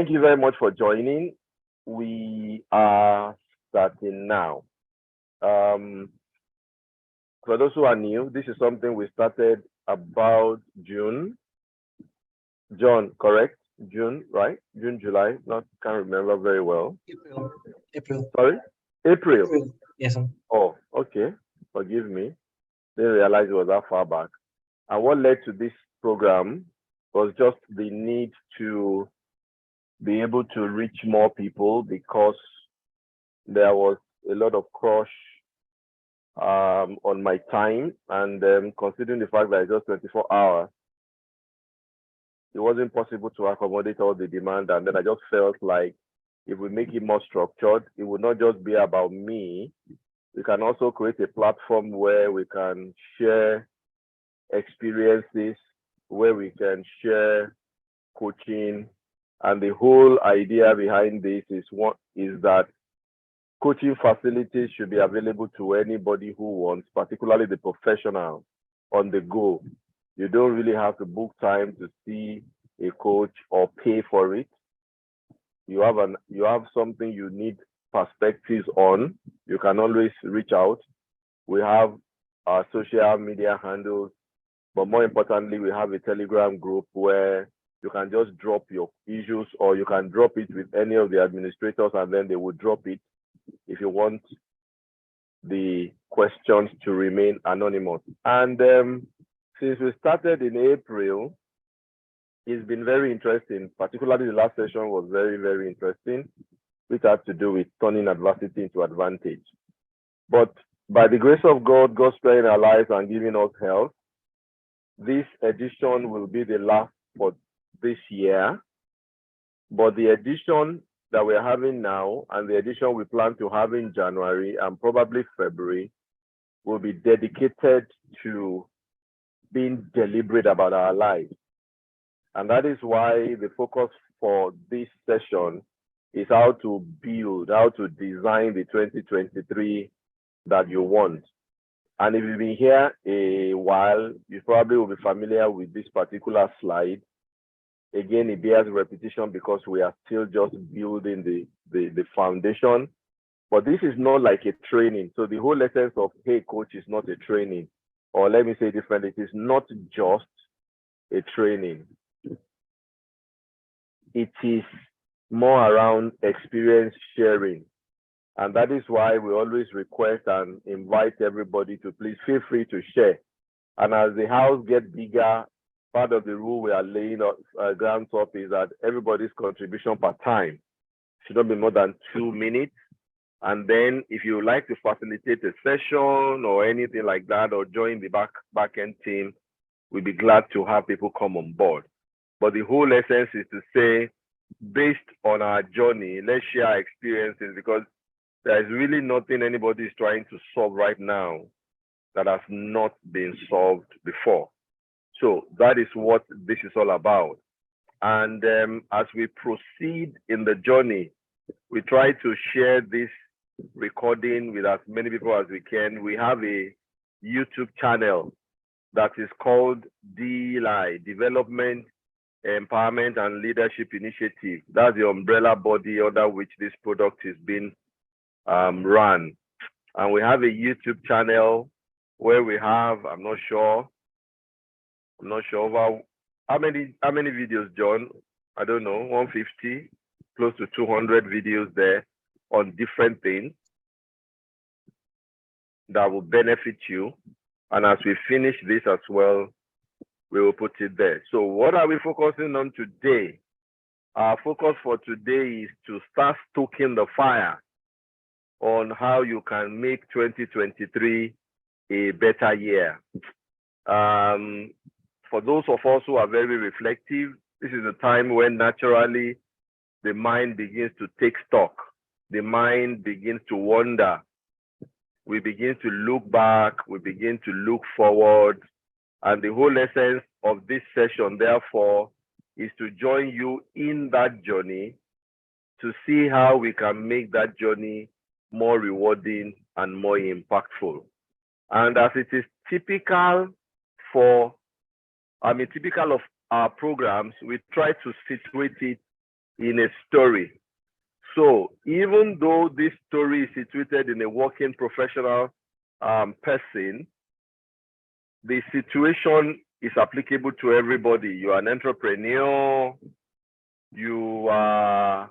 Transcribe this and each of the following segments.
Thank you very much for joining. We are starting now. For those who are new, this is something we started about June. John, correct? June, right? June, July. Can't remember very well. April. Sorry? April. Yes, sir. Oh, okay. Forgive me. Didn't realize it was that far back. And what led to this program was just the need to be able to reach more people, because there was a lot of crush on my time, and considering the fact that it's just 24 hours, it wasn't possible to accommodate all the demand. And then I just felt like if we make it more structured, it would not just be about me. We can also create a platform where we can share experiences, where we can share coaching. And the whole idea behind this is that coaching facilities should be available to anybody who wants, particularly the professional on the go. You don't really have to book time to see a coach or pay for it. You have something you need perspectives on. You can always reach out. We have our social media handles, but more importantly, we have a Telegram group where you can just drop your issues, or you can drop it with any of the administrators, and then they will drop it if you want the questions to remain anonymous. And since we started in April, it's been very interesting. Particularly the last session was very, very interesting, which had to do with turning adversity into advantage. But by the grace of God, God sparing our lives and giving us health, this edition will be the last for this year. But the edition that we're having now and the edition we plan to have in January and probably February will be dedicated to being deliberate about our lives. And that is why the focus for this session is how to build, how to design the 2023 that you want. And if you've been here a while, you probably will be familiar with this particular slide. Again, it bears repetition because we are still just building the foundation. But this is not like a training. So the whole essence of HeyCoach is not a training. Or let me say differently, it is not just a training. It is more around experience sharing. And that is why we always request and invite everybody to please feel free to share. And as the house gets bigger, part of the rule we are laying ground up is that everybody's contribution per time should not be more than 2 minutes. And then if you like to facilitate a session or anything like that, or join the back-end team, we'd be glad to have people come on board. But the whole essence is to say, based on our journey, let's share our experiences, because there is really nothing anybody is trying to solve right now that has not been solved before. So that is what this is all about. And as we proceed in the journey, we try to share this recording with as many people as we can. We have a YouTube channel that is called DELI, Development, Empowerment and Leadership Initiative. That's the umbrella body under which this product is being run. And we have a YouTube channel where we have, I'm not sure over how many videos, John? I don't know, 150, close to 200 videos there on different things that will benefit you. And as we finish this as well, we will put it there. So what are we focusing on today? Our focus for today is to start stoking the fire on how you can make 2023 a better year. For those of us who are very reflective, this is a time when naturally the mind begins to take stock. The mind begins to wander. We begin to look back. We begin to look forward. And the whole essence of this session, therefore, is to join you in that journey to see how we can make that journey more rewarding and more impactful. And as it is typical of our programs, we try to situate it in a story. So even though this story is situated in a working professional person, the situation is applicable to everybody. You are an entrepreneur, you are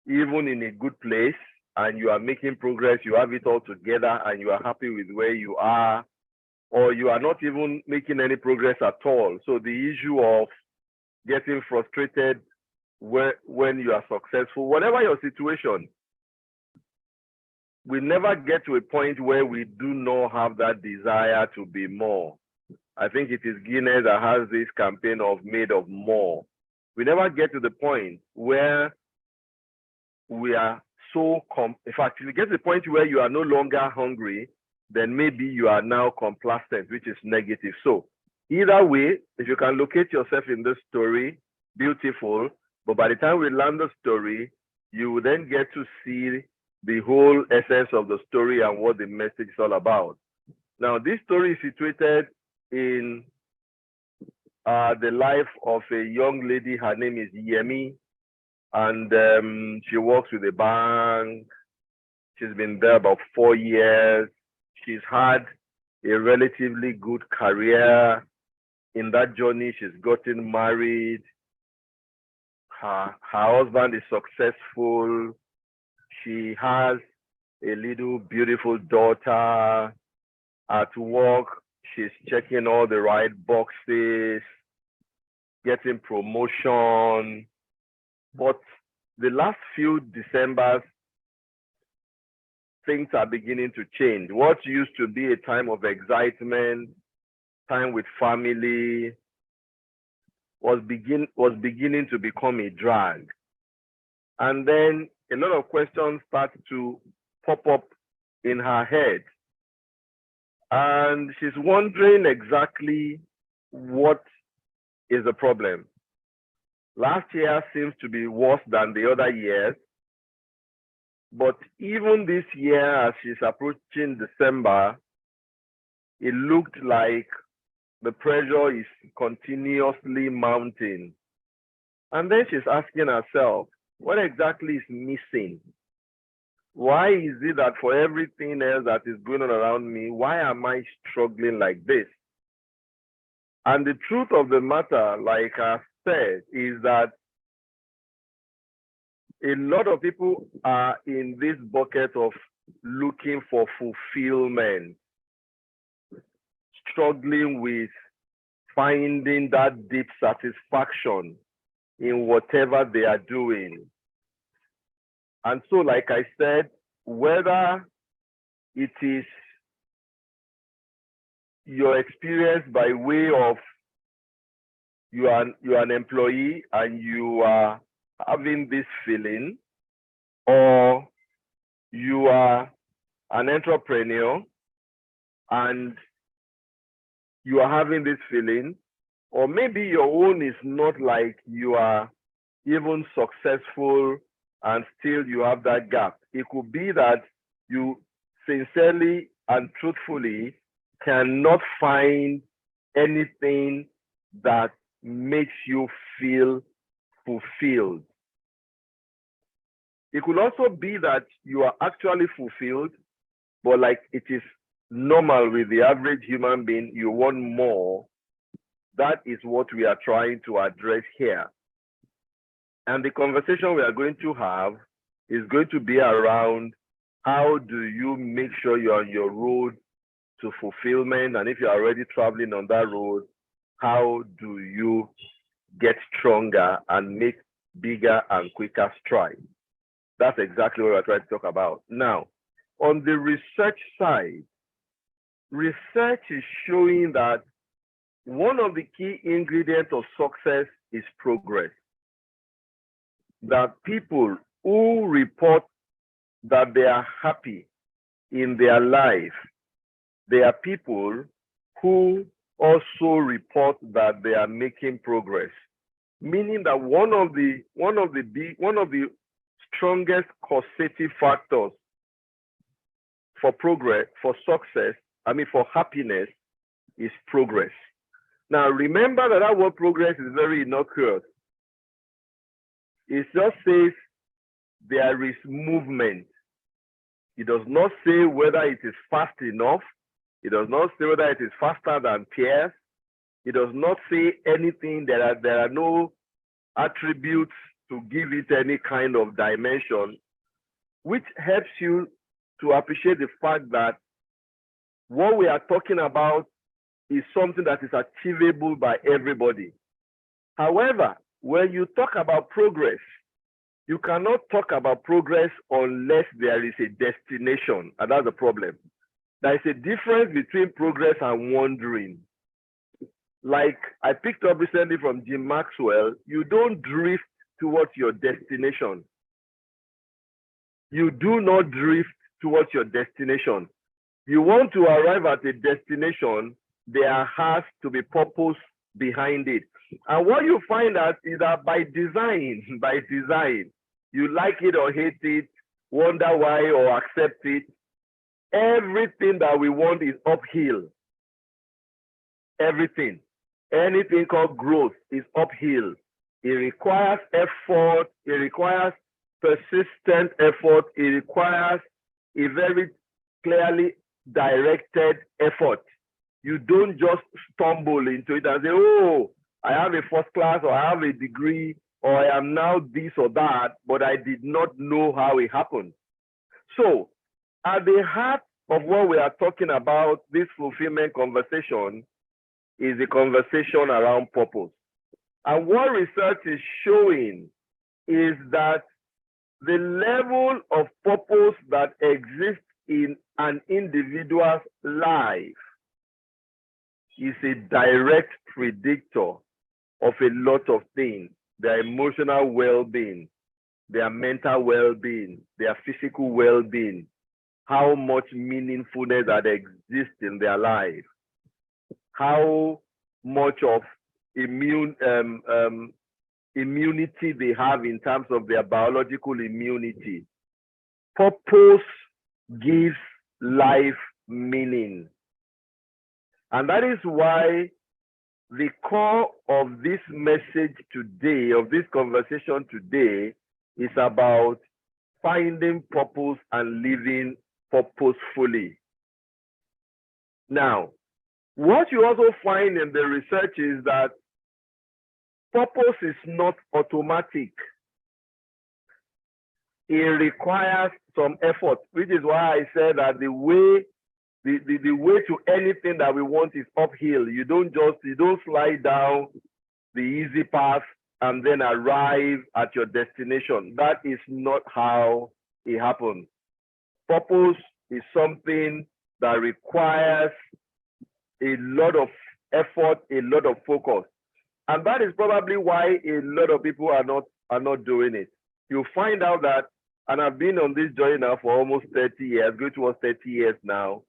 even in a good place and you are making progress, you have it all together and you are happy with where you are, or you are not even making any progress at all. So the issue of getting frustrated when you are successful, whatever your situation, we never get to a point where we do not have that desire to be more. I think it is Guinness that has this campaign of made of more. We never get to the point where we are so, in fact, if you get to the point where you are no longer hungry, then maybe you are now complacent, which is negative. So either way, if you can locate yourself in this story, beautiful. But by the time we land the story, you will then get to see the whole essence of the story and what the message is all about. Now, this story is situated in the life of a young lady. Her name is Yemi, and she works with a bank. She's been there about 4 years. She's had a relatively good career. In that journey, she's gotten married. Her husband is successful. She has a little beautiful daughter. At work, she's checking all the right boxes, getting promotion. But the last few Decembers, things are beginning to change. What used to be a time of excitement, time with family, was beginning to become a drag. And then a lot of questions start to pop up in her head. And she's wondering exactly what is the problem. Last year seems to be worse than the other years. But even this year, as she's approaching December, it looked like the pressure is continuously mounting. And then she's asking herself, what exactly is missing? Why is it that for everything else that is going on around me, why am I struggling like this? And the truth of the matter, like I said, is that a lot of people are in this bucket of looking for fulfillment, struggling with finding that deep satisfaction in whatever they are doing. And so, like I said, whether it is your experience by way of you are an employee and you are having this feeling, or you are an entrepreneur and you are having this feeling, or maybe your own is not like you are even successful and still you have that gap. It could be that you sincerely and truthfully cannot find anything that makes you feel fulfilled. It could also be that you are actually fulfilled, but like it is normal with the average human being, you want more. That is what we are trying to address here. And the conversation we are going to have is going to be around how do you make sure you're on your road to fulfillment, and if you're already traveling on that road, how do you get stronger and make bigger and quicker strides? That's exactly what we're trying to talk about. Now, on the research side, research is showing that one of the key ingredients of success is progress. That people who report that they are happy in their life, they are people who also report that they are making progress. Meaning that one of the strongest causative factors for progress, for success, for happiness, is progress. Now, remember that word progress is very innocuous. It just says there is movement. It does not say whether it is fast enough. It does not say whether it is faster than peers. It does not say anything. There are no attributes to give it any kind of dimension, which helps you to appreciate the fact that what we are talking about is something that is achievable by everybody. However, when you talk about progress, you cannot talk about progress unless there is a destination, and that's the problem. There is a difference between progress and wandering. Like I picked up recently from Jim Maxwell, you don't drift towards your destination. You do not drift towards your destination. You want to arrive at a destination, there has to be purpose behind it. And what you find out is that by design, you like it or hate it, wonder why or accept it, everything that we want is uphill. Everything. Anything called growth is uphill. It requires effort. It requires persistent effort. It requires a very clearly directed effort. You don't just stumble into it and say, oh, I have a first class or I have a degree or I am now this or that, but I did not know how it happened. So at the heart of what we are talking about, this fulfillment conversation is a conversation around purpose. And what research is showing is that the level of purpose that exists in an individual's life is a direct predictor of a lot of things: their emotional well-being, their mental well-being, their physical well-being, how much meaningfulness that exists in their life, how much of immunity they have in terms of their biological immunity. Purpose gives life meaning. And that is why the core of this message today, of this conversation today, is about finding purpose and living purposefully. Now, what you also find in the research is that purpose is not automatic. It requires some effort, which is why I said that the way to anything that we want is uphill. You don't slide down the easy path and then arrive at your destination. That is not how it happens. Purpose is something that requires a lot of effort, a lot of focus. And that is probably why a lot of people are not doing it. You find out that, and I've been on this journey now for almost 30 years, going towards 30 years now,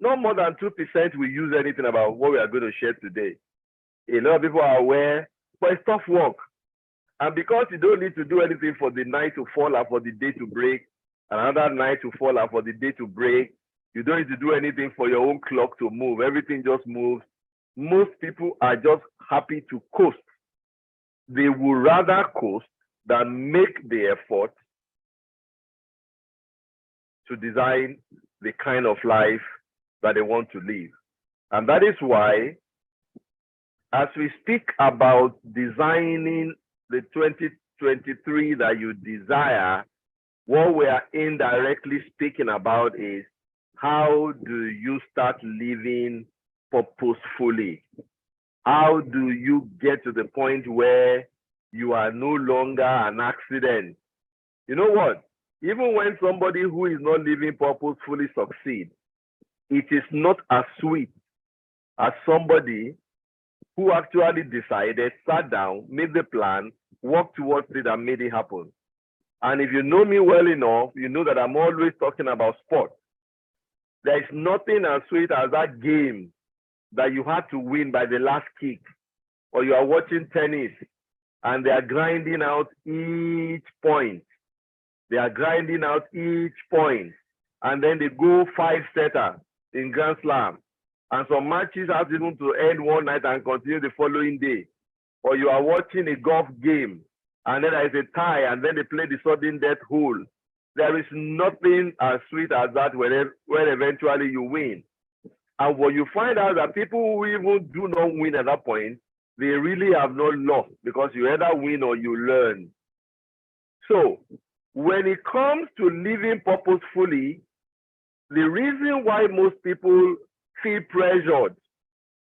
not more than 2% will use anything about what we are going to share today. A lot of people are aware, but it's tough work. And because you don't need to do anything for the night to fall and for the day to break, another night to fall and for the day to break, you don't need to do anything for your own clock to move. Everything just moves. Most people are just happy to coast. They would rather coast than make the effort to design the kind of life that they want to live. And that is why, as we speak about designing the 2023 that you desire, what we are indirectly speaking about is, how do you start living purposefully? How do you get to the point where you are no longer an accident? You know what? Even when somebody who is not living purposefully succeeds, it is not as sweet as somebody who actually decided, sat down, made the plan, worked towards it, and made it happen. And if you know me well enough, you know that I'm always talking about sport. There is nothing as sweet as that game that you had to win by the last kick, or you are watching tennis and they are grinding out each point. They are grinding out each point, and then they go 5-setter in Grand Slam. And some matches have even to end one night and continue the following day. Or you are watching a golf game and then there is a tie, and then they play the sudden death hole. There is nothing as sweet as that when eventually you win. And what you find out that people who even do not win at that point, they really have not lost, because you either win or you learn. So when it comes to living purposefully, the reason why most people feel pressured,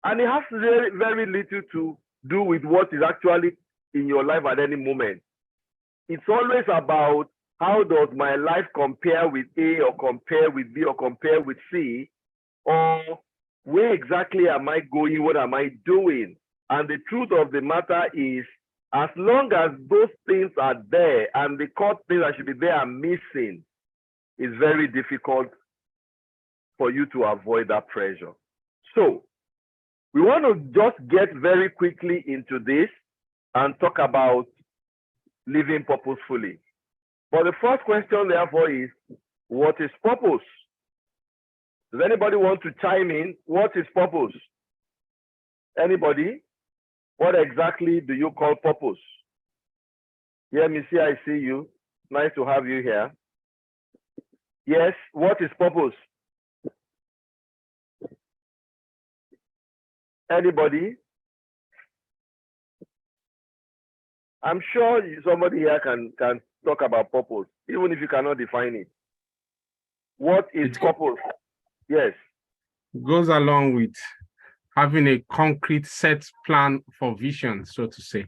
and it has very, very little to do with what is actually in your life at any moment. It's always about, how does my life compare with A, or compare with B, or compare with C, or where exactly am I going? What am I doing? And the truth of the matter is, as long as those things are there and the core things that should be there are missing, it's very difficult for you to avoid that pressure. So we want to just get very quickly into this and talk about living purposefully. But the first question, therefore, is, what is purpose? Does anybody want to chime in? What is purpose? Anybody? What exactly do you call purpose? Yeah, Missy, I see you. Nice to have you here. Yes, what is purpose? Anybody? I'm sure somebody here can talk about purpose, even if you cannot define it. What is purpose? Yes. Goes along with having a concrete set plan for vision, so to say.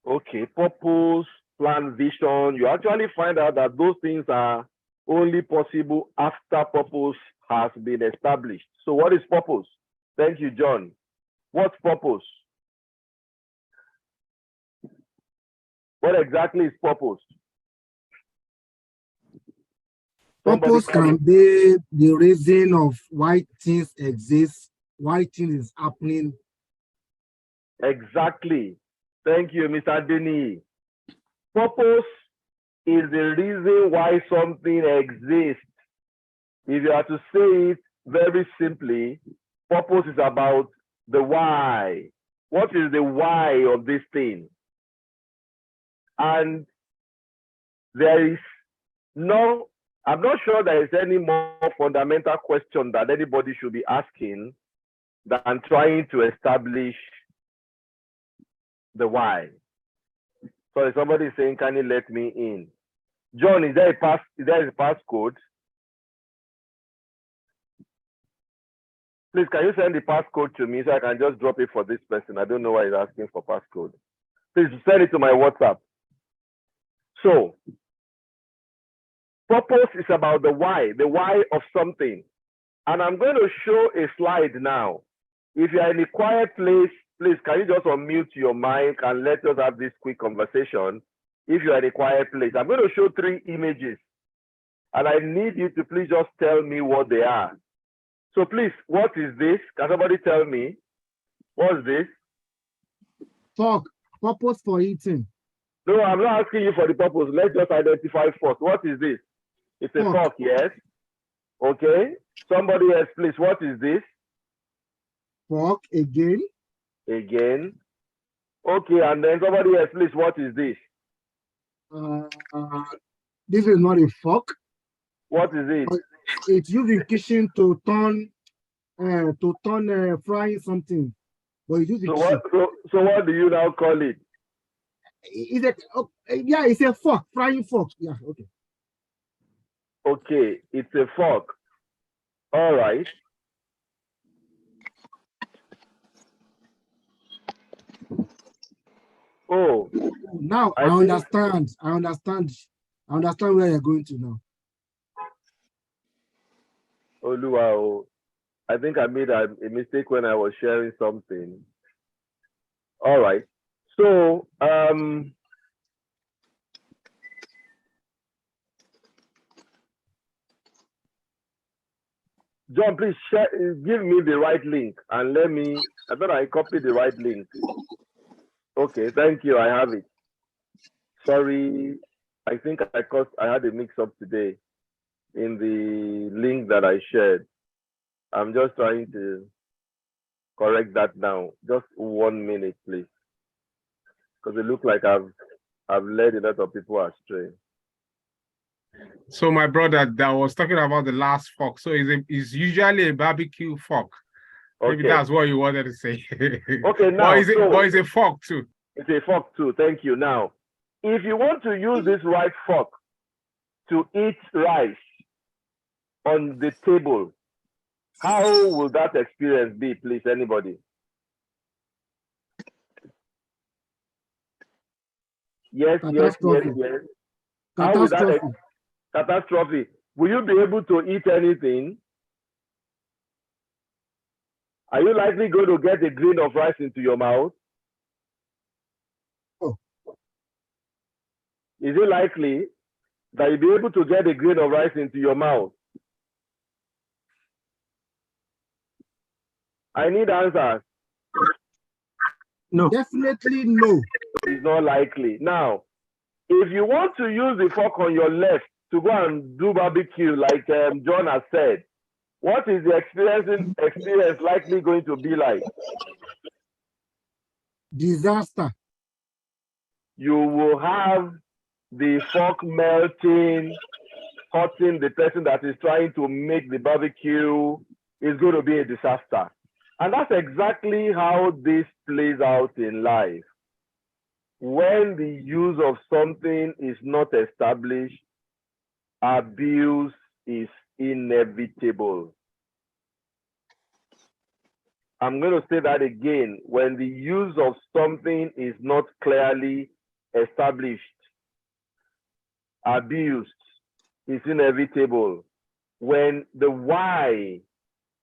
Okay, purpose, plan, vision. You actually find out that those things are only possible after purpose has been established. So what is purpose? Thank you, John. What's purpose? What exactly is purpose? Purpose can be the reason of why things exist, why things is happening. Exactly. Thank you, Mr. Denny. Purpose is the reason why something exists. If you are to say it very simply, purpose is about the why. What is the why of this thing? And there is no, I'm not sure there is any more fundamental question that anybody should be asking than trying to establish the why. So if somebody is saying, can you let me in? John, is there a passcode? Please, can you send the passcode to me so I can just drop it for this person? I don't know why he's asking for passcode. Please send it to my WhatsApp. So, purpose is about the why of something. And I'm going to show a slide now. If you're in a quiet place, please, can you just unmute your mic and let us have this quick conversation? If you're in a quiet place, I'm going to show 3 images. And I need you to please just tell me what they are. So please, what is this? Can somebody tell me? What is this? Fork, purpose for eating. No, I'm not asking you for the purpose. Let's just identify first. What is this? It's a fork, yes? Okay. Somebody else, please. What is this? Fork, again. Again. Okay, and then somebody else, please. What is this? This is not a fork. What is it? It's used in kitchen to turn frying something. But it's used in kitchen. So what do you now call it? It's a fork, frying fork. Yeah, okay. Okay, it's a fork. All right. Oh. Now I understand. I understand where you're going to now. Oh, wow. I think I made a mistake when I was sharing something. All right. So, John, please give me the right link and I thought I copied the right link. Okay, thank you. I have it. Sorry, I think I had a mix-up today in the link that I shared. I'm just trying to correct that now. Just 1 minute, please. Because it looks like I've I've led a lot of people astray. So my brother that was talking about the last fork. So it's usually a barbecue fork. Okay. Maybe that's what you wanted to say. Okay, now but it's a fork too. It's a fork too. Thank you. Now, if you want to use this right fork to eat rice on the table, how will that experience be, please, anybody? Yes. How will that catastrophe? Will you be able to eat anything? Are you likely going to get a grain of rice into your mouth? Oh. Is it likely that you'll be able to get a grain of rice into your mouth? I need answers. No. Definitely no. It's not likely. Now, if you want to use the fork on your left to go and do barbecue, like John has said, what is the experience likely going to be like? Disaster. You will have the fork melting, hurting the person that is trying to make the barbecue. Is going to be a disaster. And that's exactly how this plays out in life. When the use of something is not established, abuse is inevitable. I'm going to say that again. When the use of something is not clearly established, abuse is inevitable. When the why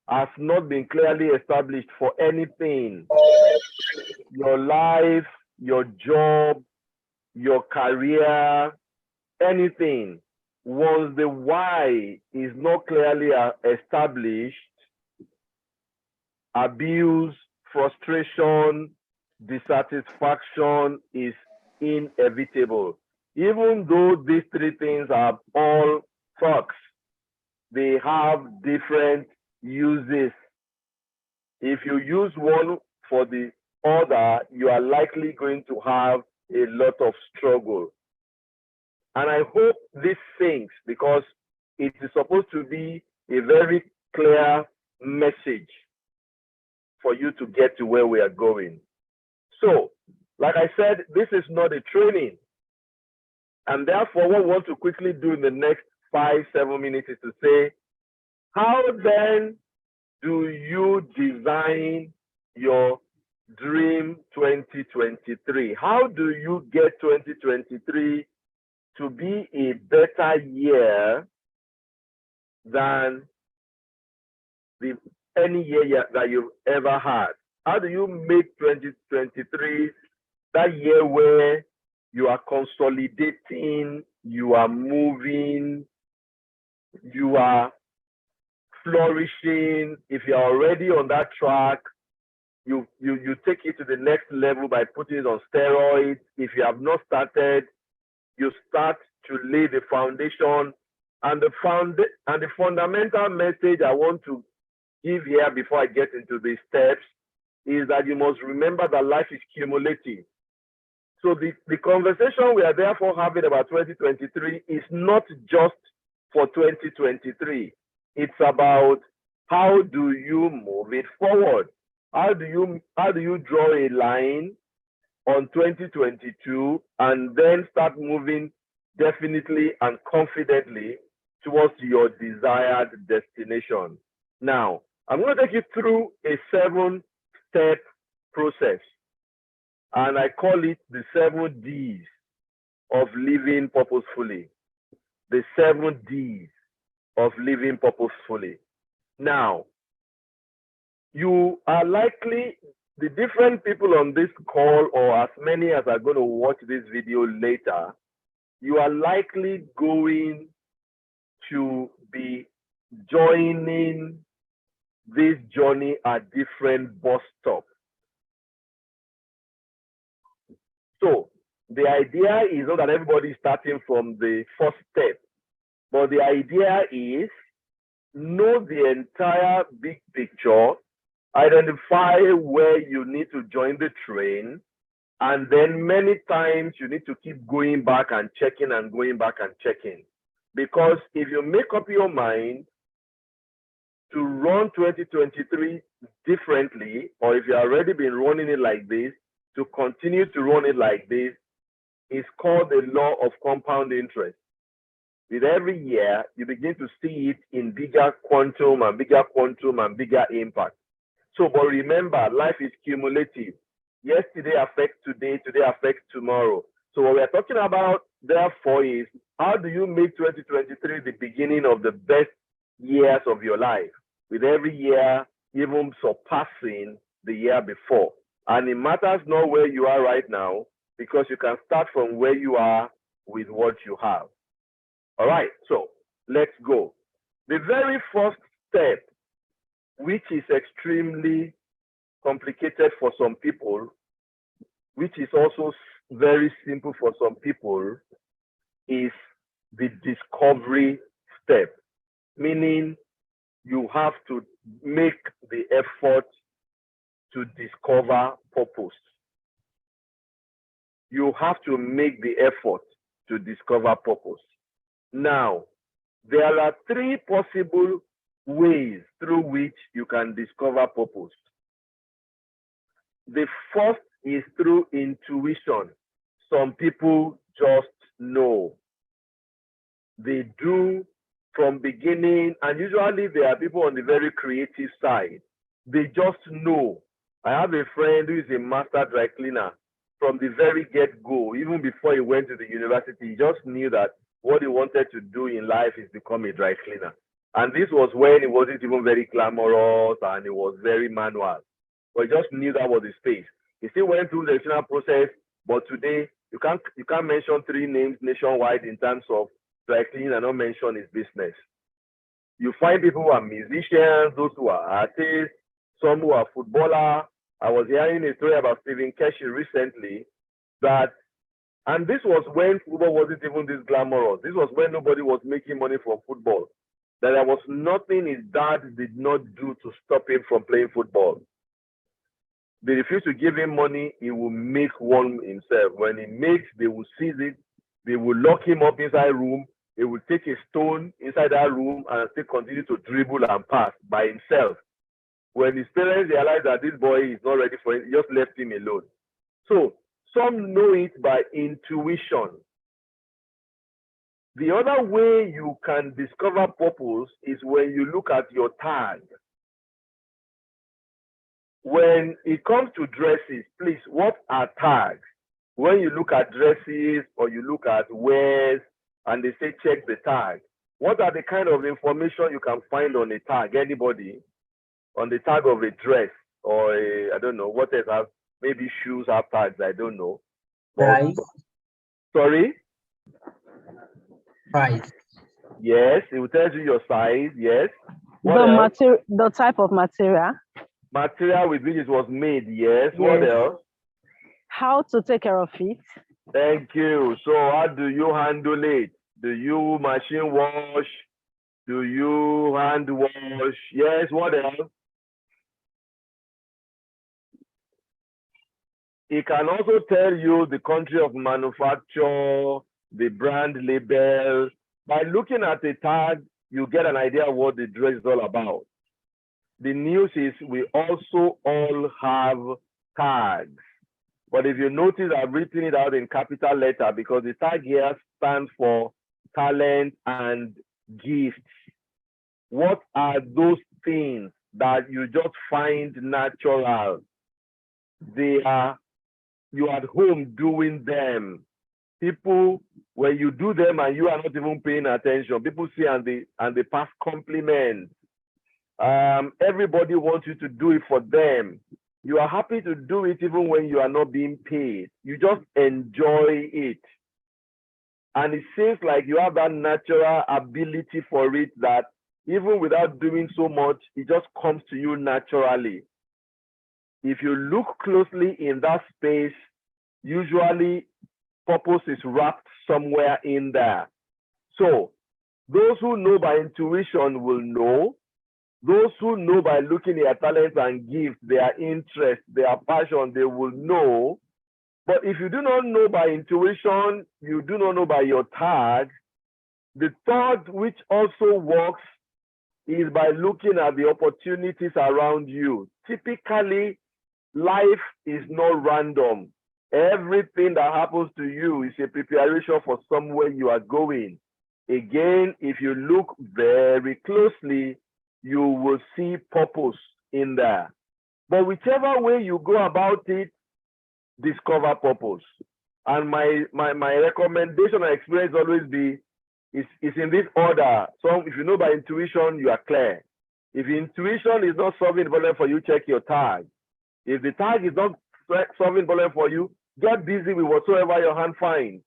has not been clearly established for anything, your life, your job, your career, anything, once the why is not clearly established, abuse, frustration, dissatisfaction is inevitable. Even though these three things are all facts, they have different uses. If you use one for the other, you are likely going to have a lot of struggle. And I hope this sinks, because it is supposed to be a very clear message for you to get to where we are going. So, like I said, this is not a training. And therefore, what we want to quickly do in the next 5-7 minutes is to say, how then do you design your dream 2023? How do you get 2023 to be a better year than any year that you've ever had? How do you make 2023 that year where you are consolidating, you are moving, you are flourishing? If you're already on that track, you take it to the next level by putting it on steroids. If you have not started, you start to lay the foundation. And the fundamental message I want to give here before I get into the steps is that you must remember that life is cumulative. So the conversation we are therefore having about 2023 is not just for 2023. It's about how do you move it forward? How do you draw a line on 2022 and then start moving definitely and confidently towards your desired destination? Now, I'm going to take you through a 7-step process, and I call it the 7 Ds of living purposefully. The 7 Ds of living purposefully. Now, you are likely, the different people on this call, or as many as are going to watch this video later, you are likely going to be joining this journey at different bus stops. So the idea is not that everybody is starting from the first step, but the idea is know the entire big picture, identify where you need to join the train, And then many times you need to keep going back and checking and going back and checking. Because if you make up your mind to run 2023 differently, or if you have already been running it like this, to continue to run it like this, is called the law of compound interest. With every year, you begin to see it in bigger quantum and bigger quantum and bigger impact. So, but remember, life is cumulative. Yesterday affects today, today affects tomorrow. So what we're talking about, therefore, is how do you make 2023 the beginning of the best years of your life, with every year even surpassing the year before. And it matters not where you are right now, because you can start from where you are with what you have. All right, so let's go. The very first step, which is extremely complicated for some people, which is also very simple for some people, is the discovery step, meaning you have to make the effort to discover purpose. You have to make the effort to discover purpose. Now, there are three possible ways through which you can discover purpose. The first is through intuition. Some people just know. They do from beginning, and usually there are people on the very creative side. They just know. I have a friend who is a master dry cleaner. From the very get-go, even before he went to the university, he just knew that what he wanted to do in life is become a dry cleaner. And this was when it wasn't even very glamorous and it was very manual. But he just knew that was his space. He still went through the educational process, but today you can't mention 3 names nationwide in terms of dry cleaning and not mention his business. You find people who are musicians, those who are artists, some who are footballers. I was hearing a story about Stephen Keshi recently and this was when football wasn't even this glamorous. This was when nobody was making money from football. That there was nothing his dad did not do to stop him from playing football. They refused to give him money, he will make one himself. When he makes, they will seize it, they will lock him up inside a room, they will take a stone inside that room and still continue to dribble and pass by himself. When his parents realized that this boy is not ready for it, he just left him alone. So some know it by intuition. The other way you can discover purpose is when you look at your tag. When it comes to dresses, please, what are tags? When you look at dresses or you look at wares and they say check the tag, what are the kind of information you can find on a tag? Anybody? On the tag of a dress or I don't know, what else have, maybe shoes have tags, I don't know. Price. Sorry? Price. Yes, it will tell you your size, yes. The type of material. Material with which it was made, yes. Yes. What else? How to take care of it. Thank you. So how do you handle it? Do you machine wash? Do you hand wash? Yes, what else? It can also tell you the country of manufacture, the brand label. By looking at the tag, you get an idea of what the dress is all about. The news is we also all have tags. But if you notice, I've written it out in capital letter because the tag here stands for talent and gifts. What are those things that you just find natural? They are, you are at home doing them. People, when you do them and you are not even paying attention, people see and they pass compliments. Everybody wants you to do it for them. You are happy to do it even when you are not being paid. You just enjoy it. And it seems like you have that natural ability for it that even without doing so much, it just comes to you naturally. If you look closely in that space, usually purpose is wrapped somewhere in there. So those who know by intuition will know. Those who know by looking at their talents and gifts, their interests, their passion, they will know. But if you do not know by intuition, you do not know by your tag, the third, which also works, is by looking at the opportunities around you. Typically, life is not random. Everything that happens to you is a preparation for somewhere you are going. Again, if you look very closely, you will see purpose in there. But whichever way you go about it, discover purpose. And my recommendation or experience always be is in this order. So if you know by intuition, you are clear. If intuition is not solving the problem for you, check your tag. If the tag is not solving the problem for you, get busy with whatsoever your hand finds.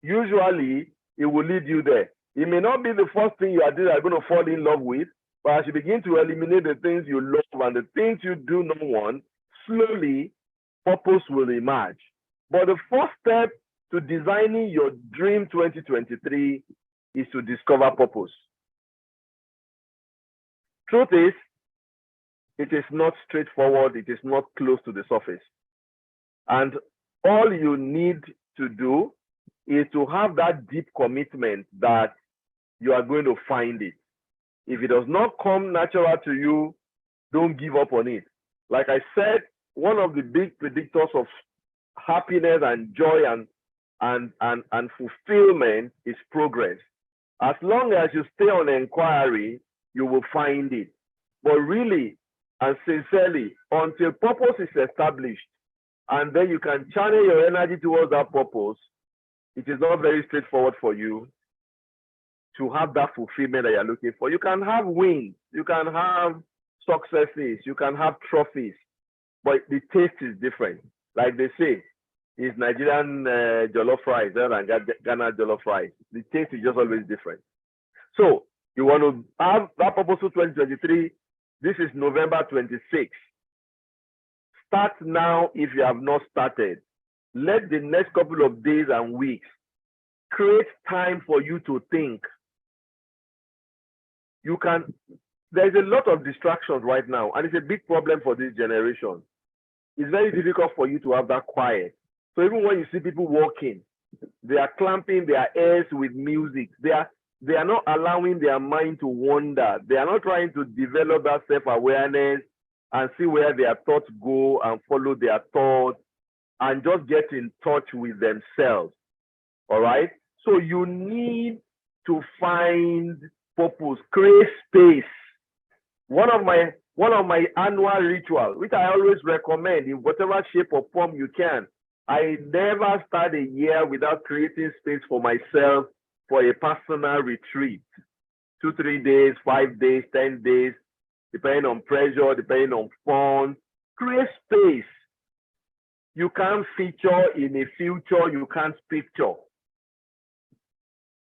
Usually, it will lead you there. It may not be the first thing you are doing that you're going to fall in love with, but as you begin to eliminate the things you love and the things you do not want, slowly, purpose will emerge. But the first step to designing your dream 2023 is to discover purpose. Truth is, it is not straightforward. It is not close to the surface. And all you need to do is to have that deep commitment that you are going to find it. If it does not come natural to you, don't give up on it. Like I said, one of the big predictors of happiness and joy and fulfillment is progress. As long as you stay on inquiry, you will find it. But really and sincerely, until purpose is established, and then you can channel your energy towards that purpose, it is not very straightforward for you to have that fulfillment that you're looking for. You can have wins, you can have successes, you can have trophies, but the taste is different. Like they say, it's Nigerian jollof rice rather than Ghana jollof rice. The taste is just always different. So you want to have that Purposeful 2023. This is November 26th. Start now if you have not started. Let the next couple of days and weeks create time for you to think. There's a lot of distractions right now, and it's a big problem for this generation. It's very difficult for you to have that quiet. So even when you see people walking, they are clamping their ears with music. They are not allowing their mind to wander. They are not trying to develop that self-awareness and see where their thoughts go and follow their thoughts and just get in touch with themselves. All right? So you need to find purpose, create space. One of my annual rituals, which I always recommend in whatever shape or form you can, I never start a year without creating space for myself for a personal retreat. 2, 3 days, 5 days, 10 days, depending on pressure, depending on funds. Create space. You can't feature in a future you can't picture.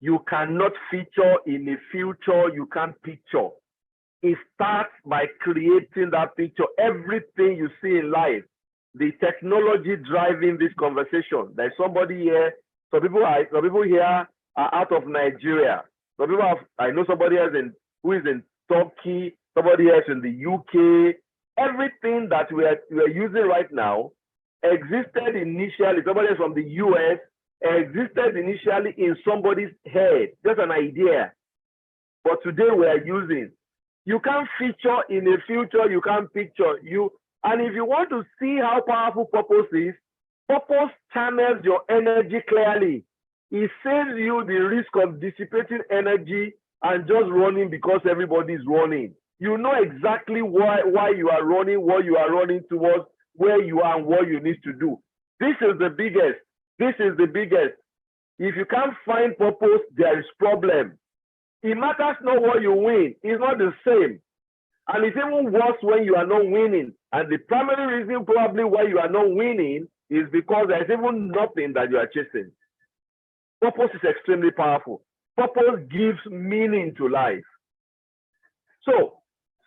You cannot feature in a future you can't picture. It starts by creating that picture. Everything you see in life, the technology driving this conversation. There's somebody here. Some people here are out of Nigeria. Some people I know somebody else who is in Turkey. Somebody else in the UK. Everything that we are using right now existed initially. Somebody else from the US existed initially in somebody's head, just an idea. But today we are using. You can't feature in a future you can't picture. And if you want to see how powerful purpose is, purpose channels your energy clearly. It saves you the risk of dissipating energy and just running because everybody is running. You know exactly why you are running, what you are running towards, where you are and what you need to do. This is the biggest. This is the biggest. If you can't find purpose, there is problem. It matters not what you win. It's not the same. And it's even worse when you are not winning. And the primary reason probably why you are not winning is because there's even nothing that you are chasing. Purpose is extremely powerful. Purpose gives meaning to life. So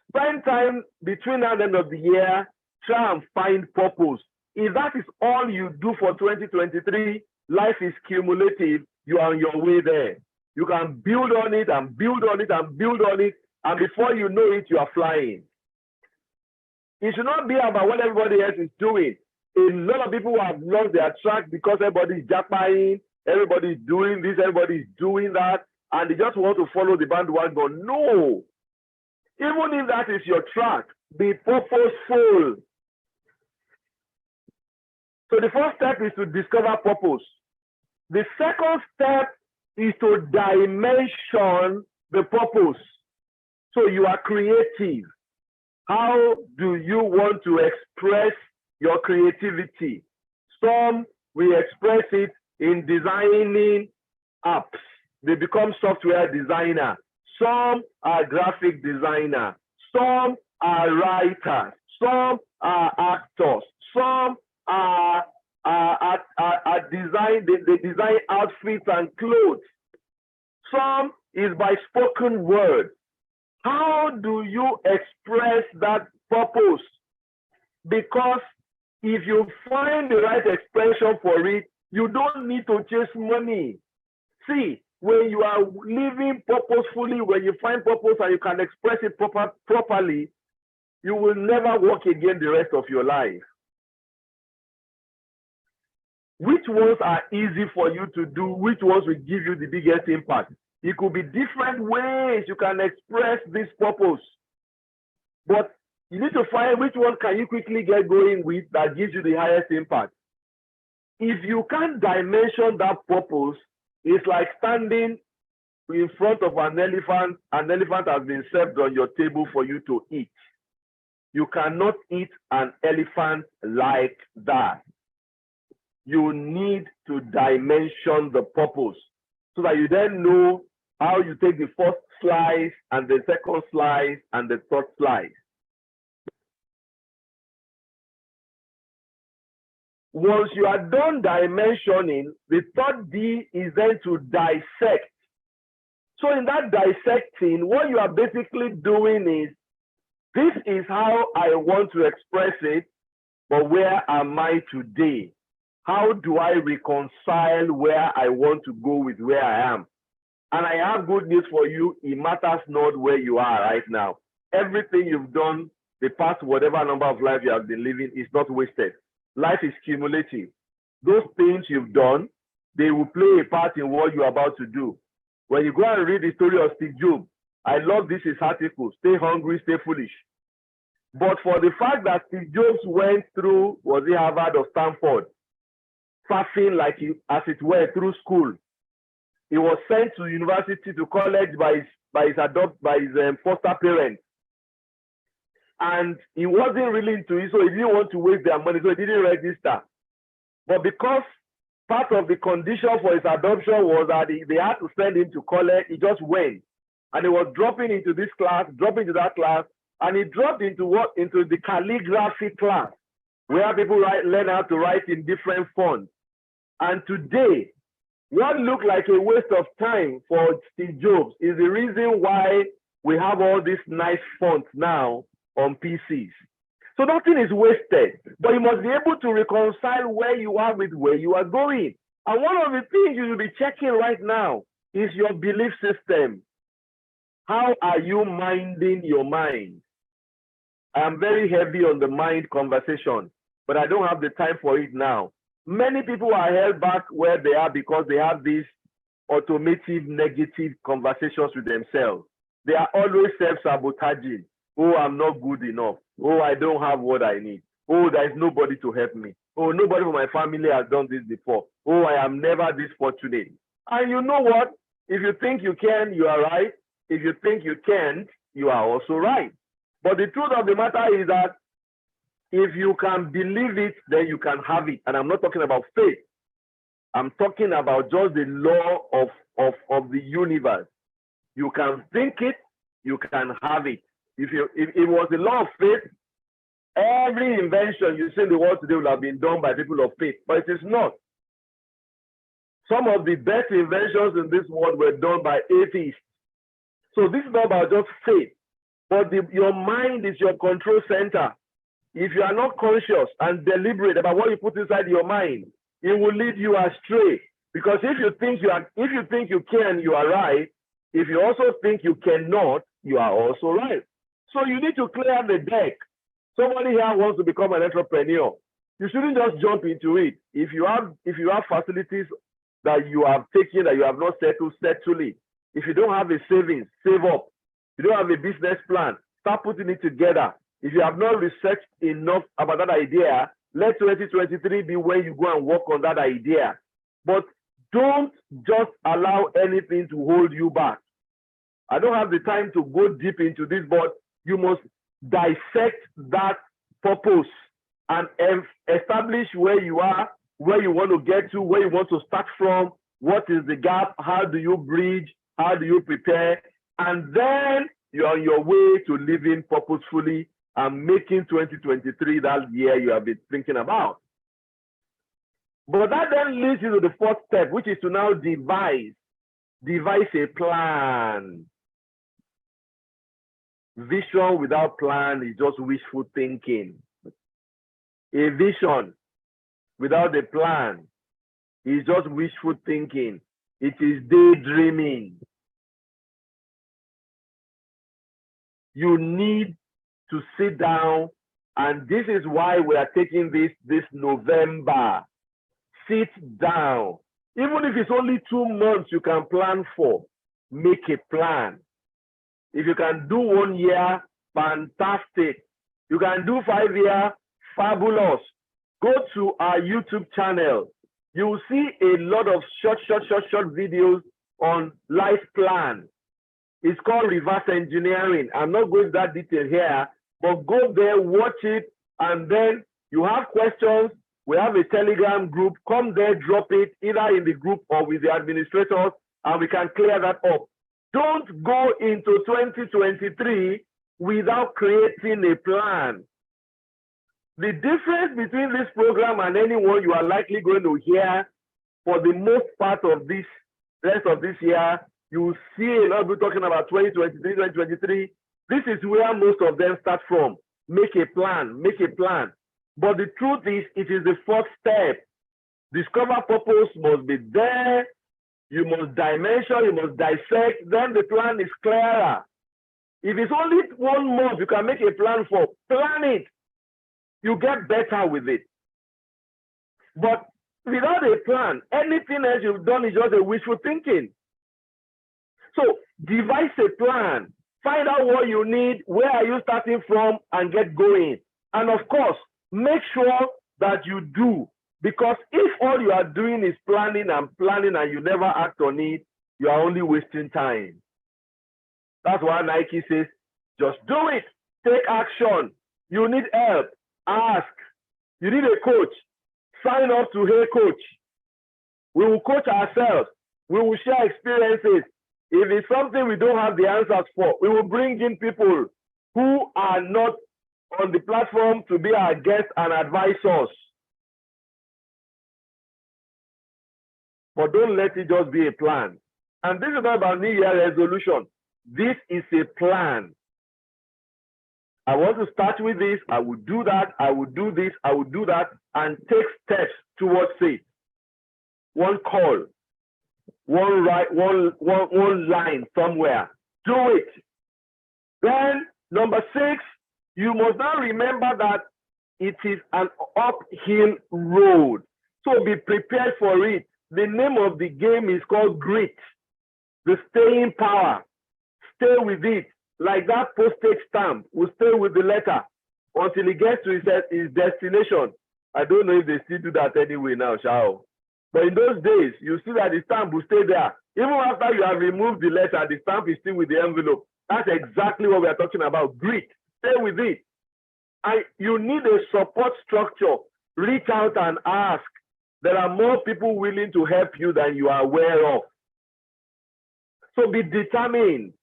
spend time between now and the end of the year, try and find purpose. If that is all you do for 2023, life is cumulative. You are on your way there. You can build on it and build on it and build on it. And before you know it, you are flying. It should not be about what everybody else is doing. A lot of people have lost their track because everybody's jackpying, everybody's doing this, everybody's doing that, and they just want to follow the bandwagon. No. Even if that is your track, be purposeful. So the first step is to discover purpose. The second step is to dimension the purpose. So you are creative. How do you want to express your creativity? Some will express it in designing apps. They become software designer. Some are graphic designer. Some are writers. Some are actors. Some are design. They design outfits and clothes. Some is by spoken word. How do you express that purpose? Because if you find the right expression for it, you don't need to chase money. See, when you are living purposefully, when you find purpose and you can express it properly, you will never work again the rest of your life. Which ones are easy for you to do? Which ones will give you the biggest impact? It could be different ways you can express this purpose. But you need to find which one can you quickly get going with that gives you the highest impact. If you can't dimension that purpose, it's like standing in front of an elephant. An elephant has been served on your table for you to eat. You cannot eat an elephant like that. You need to dimension the purpose so that you then know how you take the first slice and the second slice and the third slice. Once you are done dimensioning, the third D is then to dissect. So in that dissecting, what you are basically doing is, this is how I want to express it, but where am I today? How do I reconcile where I want to go with where I am? And I have good news for you. It matters not where you are right now. Everything you've done the past whatever number of life you have been living is not wasted. Life is cumulative. Those things you've done, they will play a part in what you're about to do. When you go and read the story of Steve Jobs, I love this his article, Stay Hungry, Stay Foolish. But for the fact that Steve Jobs went through, was it Harvard or Stanford, passing like as it were through school, he was sent to university, to college by his foster parents. And he wasn't really into it, so he didn't want to waste their money, so he didn't register. But because part of the condition for his adoption was that they had to send him to college, he just went. And he was dropping into this class, dropping into that class, and he dropped into the calligraphy class, where people learn how to write in different fonts. And today, what looked like a waste of time for Steve Jobs is the reason why we have all these nice fonts now on PCs. So nothing is wasted, but you must be able to reconcile where you are with where you are going. And one of the things you should be checking right now is your belief system. How are you minding your mind? I am very heavy on the mind conversation, but I don't have the time for it now. Many people are held back where they are because they have these automative negative conversations with themselves. They are always self-sabotaging. Oh, I'm not good enough. Oh, I don't have what I need. Oh, there is nobody to help me. Oh, nobody from my family has done this before. Oh, I am never this fortunate. And you know what? If you think you can, you are right. If you think you can't, you are also right. But the truth of the matter is that if you can believe it, then you can have it. And I'm not talking about faith. I'm talking about just the law of the universe. You can think it, you can have it. If it was the law of faith, every invention you see in the world today would have been done by people of faith, but it is not. Some of the best inventions in this world were done by atheists. So this is not about just faith, but your mind is your control center. If you are not conscious and deliberate about what you put inside your mind, it will lead you astray. Because if you think you can, you are right. If you also think you cannot, you are also right. So you need to clear the deck. Somebody here wants to become an entrepreneur. you shouldn't just jump into it. If you have facilities that you have taken that you have not settled, settle it. If you don't have a savings, save up. If you don't have a business plan, start putting it together. If you have not researched enough about that idea, let 2023 be when you go and work on that idea. But don't just allow anything to hold you back. I don't have the time to go deep into this, but you must dissect that purpose and establish where you are, where you want to get to, where you want to start from, what is the gap, how do you bridge, how do you prepare, and then you're on your way to living purposefully and making 2023 that year you have been thinking about. But that then leads you to the fourth step, which is to now devise a plan. Vision without plan is just wishful thinking. A vision without a plan is just wishful thinking. It is daydreaming. You need to sit down, and this is why we are taking this November. Sit down. Even if it's only 2 months you can plan for, make a plan. If you can do 1 year, fantastic. You can do 5 years, fabulous. Go to our YouTube channel. You will see a lot of short videos on life plan. It's called reverse engineering. I'm not going into that detail here, but go there, watch it, and then you have questions. We have a Telegram group. Come there, drop it, either in the group or with the administrators, and we can clear that up. Don't go into 2023 without creating a plan. The difference between this program and anyone you are likely going to hear for the most part of this rest of this year, you will see a lot of people talking about 2023, 2023. This is where most of them start from. Make a plan, make a plan. But the truth is, it is the fourth step. Discover purpose must be there. You must dimension, you must dissect, then the plan is clearer. If it's only 1 month you can make a plan for, plan it. You get better with it. But without a plan, anything else you've done is just a wishful thinking. So devise a plan. Find out what you need, where are you starting from, and get going. And of course, make sure that you do. Because if all you are doing is planning and you never act on it, you are only wasting time. That's why Nike says, just do it. Take action. You need help. Ask. You need a coach. Sign up to HeyCoach. We will coach ourselves. We will share experiences. If it's something we don't have the answers for, we will bring in people who are not on the platform to be our guests and advise us. But don't let it just be a plan. And this is not about New Year resolution. This is a plan. I want to start with this. I will do that. I will do this. I will do that, and take steps towards it. One call, one line somewhere. Do it. Then number 6, you must now remember that it is an uphill road. So be prepared for it. The name of the game is called grit. The staying power. Stay with it. Like that postage stamp will stay with the letter until it gets to its destination. I don't know if they still do that anyway now, shall. But in those days, you see that the stamp will stay there. Even after you have removed the letter, the stamp is still with the envelope. That's exactly what we are talking about. Grit. Stay with it. And you need a support structure. Reach out and ask. There are more people willing to help you than you are aware of. So be determined.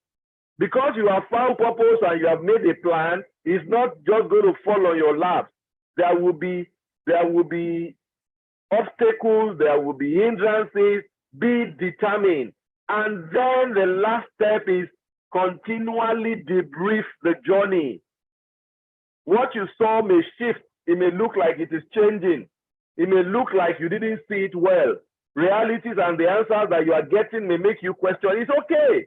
Because you have found purpose and you have made a plan, it's not just going to fall on your lap. There will be obstacles, there will be hindrances. Be determined. And then the last step is continually debrief the journey. What you saw may shift. It may look like it is changing. It may look like you didn't see it well. Realities and the answers that you are getting may make you question. It's okay.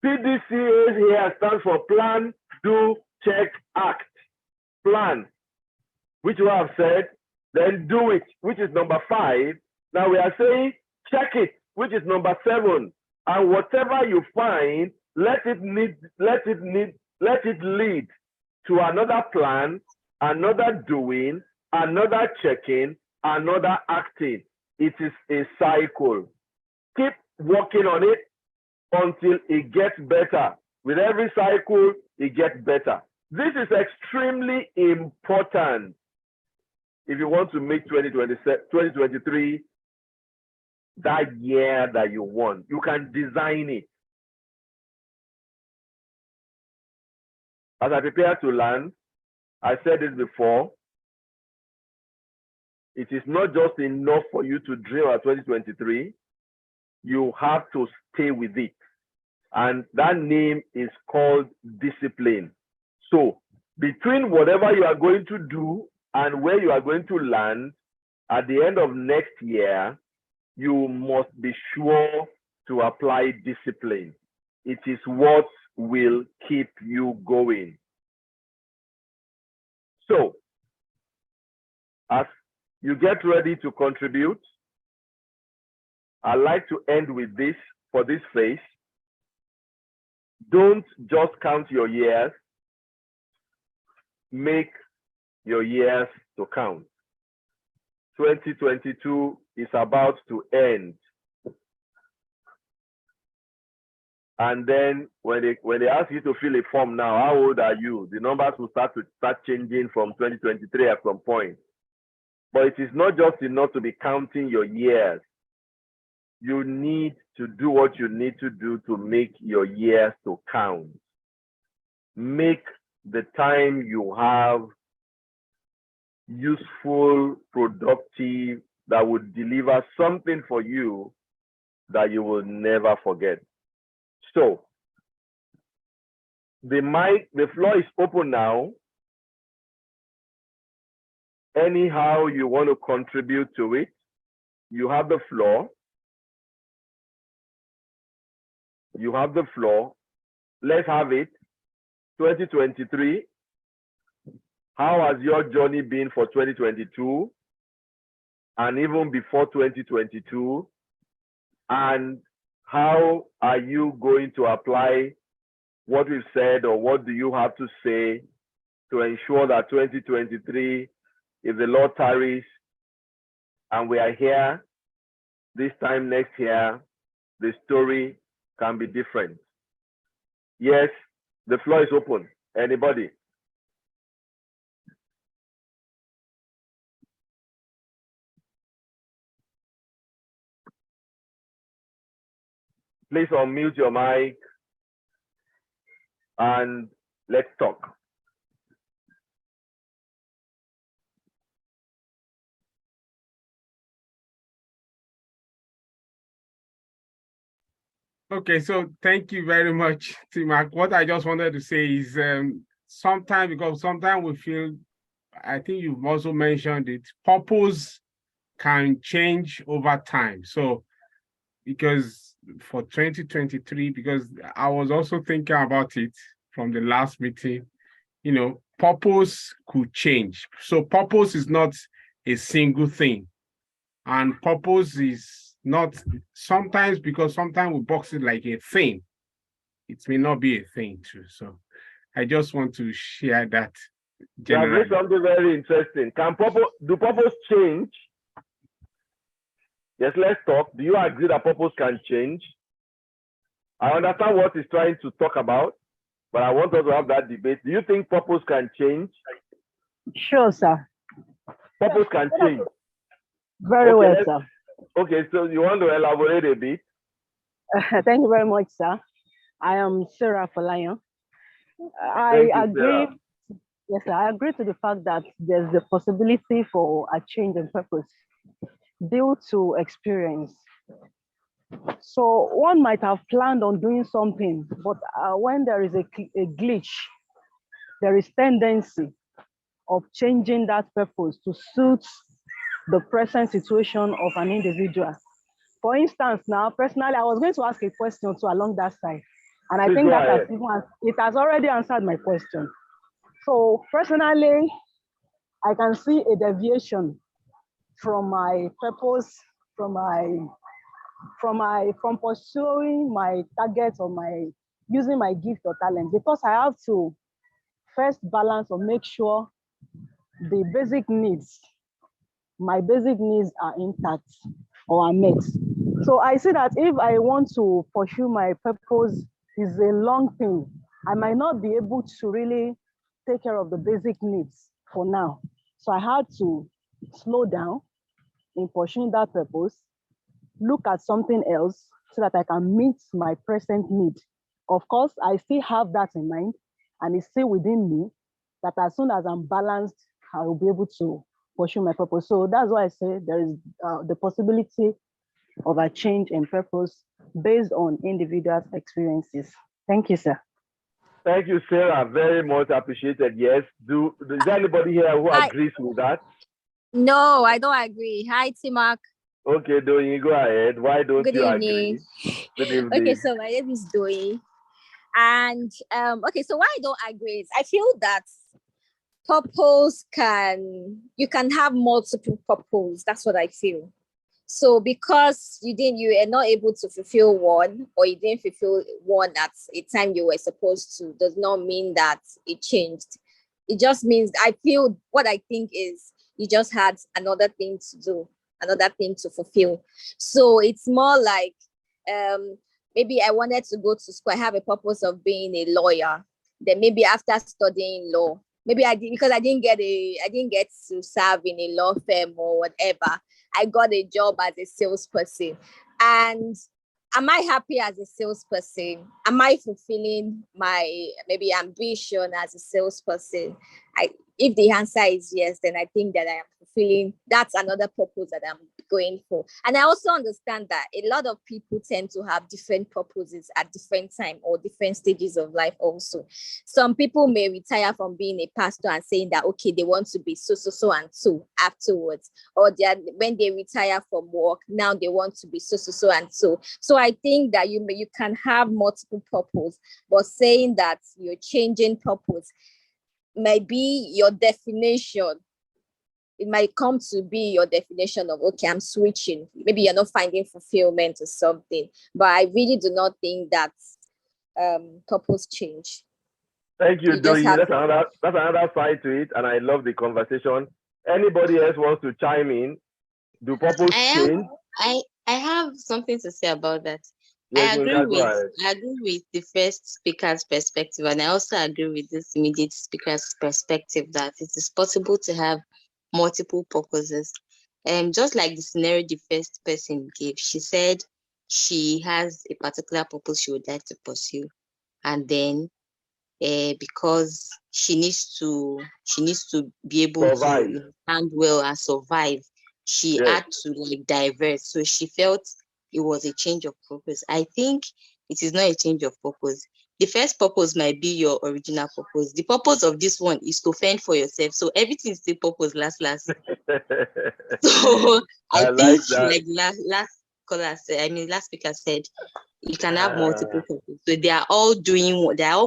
PDCA here stands for plan, do, check, act. Plan, which we have said, then do it, which is number 5. Now we are saying check it, which is number 7. And whatever you find, let it lead to another plan, another doing, another checking, another acting. It is a cycle. Keep working on it until it gets better. With every cycle, it gets better. This is extremely important if you want to make 2023 that year that you want. You can design it. As I prepare to learn, I said this before, it is not just enough for you to dream about 2023. You have to stay with it. And that name is called discipline. So between whatever you are going to do and where you are going to land at the end of next year, you must be sure to apply discipline. It is what will keep you going. So as you get ready to contribute, I'd like to end with this for this phase. Don't just count your years, make your years to count. 2022 is about to end. And then when they ask you to fill a form now, how old are you? The numbers will start changing from 2023 at some point. But it is not just enough to be counting your years. You need to do what you need to do to make your years to count. Make the time you have useful, productive, that would deliver something for you that you will never forget. So the floor is open now. Anyhow you want to contribute to it, you have the floor. You have the floor. Let's have it. 2023. How has your journey been for 2022? And even before 2022? And how are you going to apply what we've said, or what do you have to say to ensure that 2023, if the Lord tarries and we are here this time next year, the story can be different? Yes, the floor is open. Anybody? Please unmute your mic and let's talk. Okay, so thank you very much, tmak. What I just wanted to say is sometimes we feel, I think you've also mentioned it, purpose can change over time. So because for 2023, because I was also thinking about it from the last meeting, you know, purpose could change. So purpose is not a single thing. And purpose is not sometimes, because sometimes we box it like a thing. It may not be a thing too. So I just want to share that. That's something very interesting. Do purpose change? Yes, let's talk. Do you agree that purpose can change? I understand what he's trying to talk about, but I want us to have that debate. Do you think purpose can change? Sure, sir. Purpose can change. Very well, sir. Okay, so you want to elaborate a bit? Thank you very much, sir. I am Sarah Falayan. I agree. Sarah. Yes, sir, I agree to the fact that there's the possibility for a change in purpose due to experience. So one might have planned on doing something, but when there is a glitch, there is tendency of changing that purpose to suit the present situation of an individual. For instance, now, personally, I was going to ask a question too along that side, and I think that it has already answered my question. So personally, I can see a deviation from my purpose, from pursuing my targets or using my gift or talent, because I have to first balance or make sure the my basic needs are intact or are met. So I see that if I want to pursue my purpose, is a long thing. I might not be able to really take care of the basic needs for now. So I had to slow down in pursuing that purpose, look at something else so that I can meet my present need. Of course, I still have that in mind, and it's still within me that as soon as I'm balanced, I will be able to pursue my purpose. So that's why I say there is the possibility of a change in purpose based on individuals' experiences. Thank you, sir. Thank you, Sarah. Very much appreciated. Yes. Is there anybody here who agrees with that? No, I don't agree. Hi, tmak. Okay, Doyin, go ahead. Why don't Good you evening. agree? Good evening. Okay, so my name is Doyin. And okay, so why I don't agree is I feel that you can have multiple purpose. That's what I feel. So because you are not able to fulfill one, or you didn't fulfill one at a time you were supposed to, does not mean that it changed. It just means what I think is you just had another thing to do, another thing to fulfill. So it's more like maybe I wanted to go to school. I have a purpose of being a lawyer. Then maybe after studying law, maybe I did, because I didn't get to serve in a law firm or whatever. I got a job as a salesperson. And am I happy as a salesperson? Am I fulfilling my maybe ambition as a salesperson? If the answer is yes, then I think that I am fulfilling. That's another purpose that I'm going for. And I also understand that a lot of people tend to have different purposes at different times or different stages of life also. Some people may retire from being a pastor and saying that, okay, they want to be so and so afterwards. Or when they retire from work, now they want to be so and so. So I think that you can have multiple purposes, but saying that you're changing purpose might be your definition. It might come to be your definition of, okay, I'm switching. Maybe you're not finding fulfillment or something, but I really do not think that purpose change. Thank you, Doyi. That's another side to it, and I love the conversation. Anybody else wants to chime in? Do purpose change? I have something to say about that. Yes, I agree with the first speaker's perspective, and I also agree with this immediate speaker's perspective that it is possible to have multiple purposes. Just like the scenario the first person gave, she said she has a particular purpose she would like to pursue, and then because she needs to be able to stand well and survive, she had to divert. So she felt it was a change of purpose. I think it is not a change of purpose. The first purpose might be your original purpose. The purpose of this one is to fend for yourself. So everything is still purpose last. So I think last speaker said, you can have multiple purposes. So they are all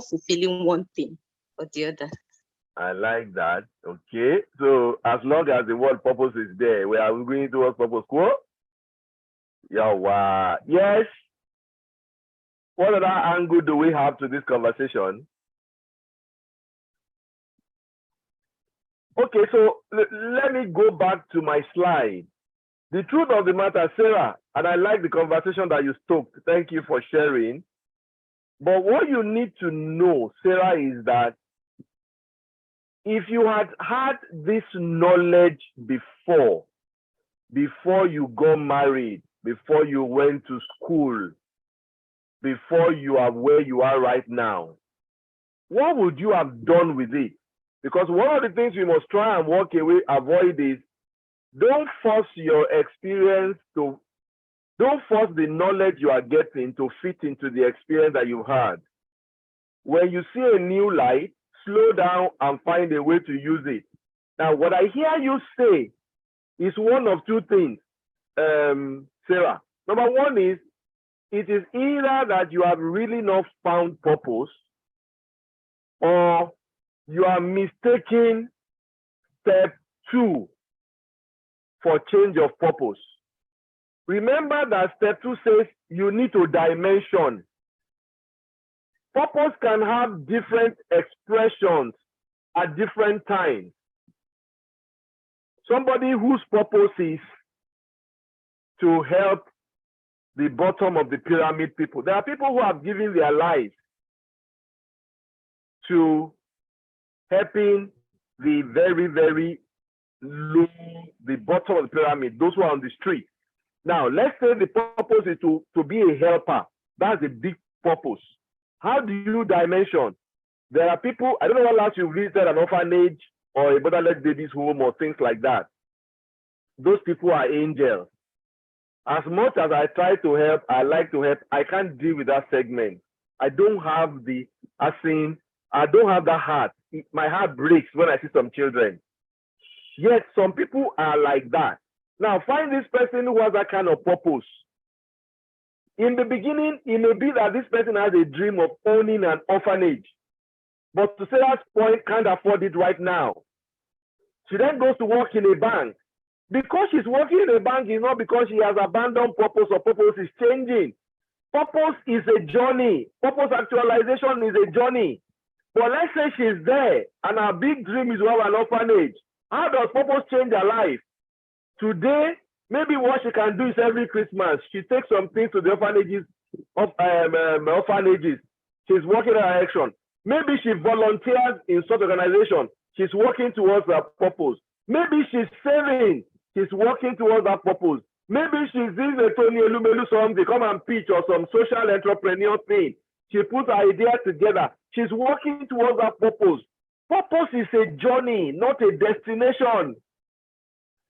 fulfilling one thing or the other. I like that. Okay. So as long as the word purpose is there, we are going towards purpose. Cool? Yeah. Yes. What other angle do we have to this conversation? Okay, so let me go back to my slide. The truth of the matter, Sarah, and I like the conversation that you stoked. Thank you for sharing. But what you need to know, Sarah, is that if you had this knowledge before you got married, before you went to school, before you are where you are right now, what would you have done with it? Because one of the things we must try and avoid is, don't force the knowledge you are getting to fit into the experience that you had. When you see a new light, slow down and find a way to use it. Now, what I hear you say is one of two things, Sarah. Number one is, it is either that you have really not found purpose, or you are mistaking step 2 for change of purpose. Remember that step 2 says you need to dimension. Purpose can have different expressions at different times. Somebody whose purpose is to help the bottom of the pyramid people. There are people who have given their lives to helping the very, very low, the bottom of the pyramid, those who are on the street. Now, let's say the purpose is to be a helper. That's a big purpose. How do you dimension? There are people, I don't know what last you visited an orphanage or a motherless baby's home or things like that. Those people are angels. As much as I try to help, I like to help, I can't deal with that segment. I don't have the, I don't have that heart. My heart breaks when I see some children. Yet some people are like that. Now find this person who has that kind of purpose. In the beginning, it may be that this person has a dream of owning an orphanage. But to say that point, can't afford it right now. She then goes to work in a bank. Because she's working in a bank is not because she has abandoned purpose or purpose is changing. Purpose is a journey. Purpose actualization is a journey. But let's say she's there and her big dream is to have an orphanage. How does purpose change her life? Today, maybe what she can do is every Christmas, she takes some things to the orphanages. She's working in her action. Maybe she volunteers in such organization. She's working towards her purpose. Maybe she's saving. She's working towards that purpose. Maybe she's doing a Tony Elumelu something, come and pitch or some social entrepreneur thing. She puts her idea together. She's working towards that purpose. Purpose is a journey, not a destination.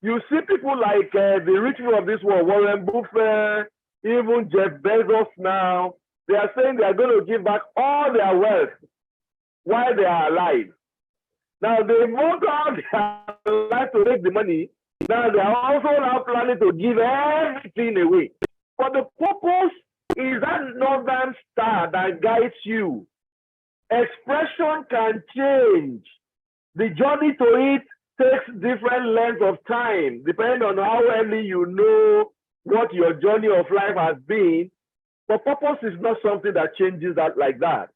You see people like the rich people of this world, Warren Buffett, even Jeff Bezos now, they are saying they are going to give back all their wealth while they are alive. Now they want all their life to make the money. Now they are also now planning to give everything away. But the purpose is that northern star that guides you. Expression can change. The journey to it takes different lengths of time, depending on how early you know what your journey of life has been. But purpose is not something that changes that like that.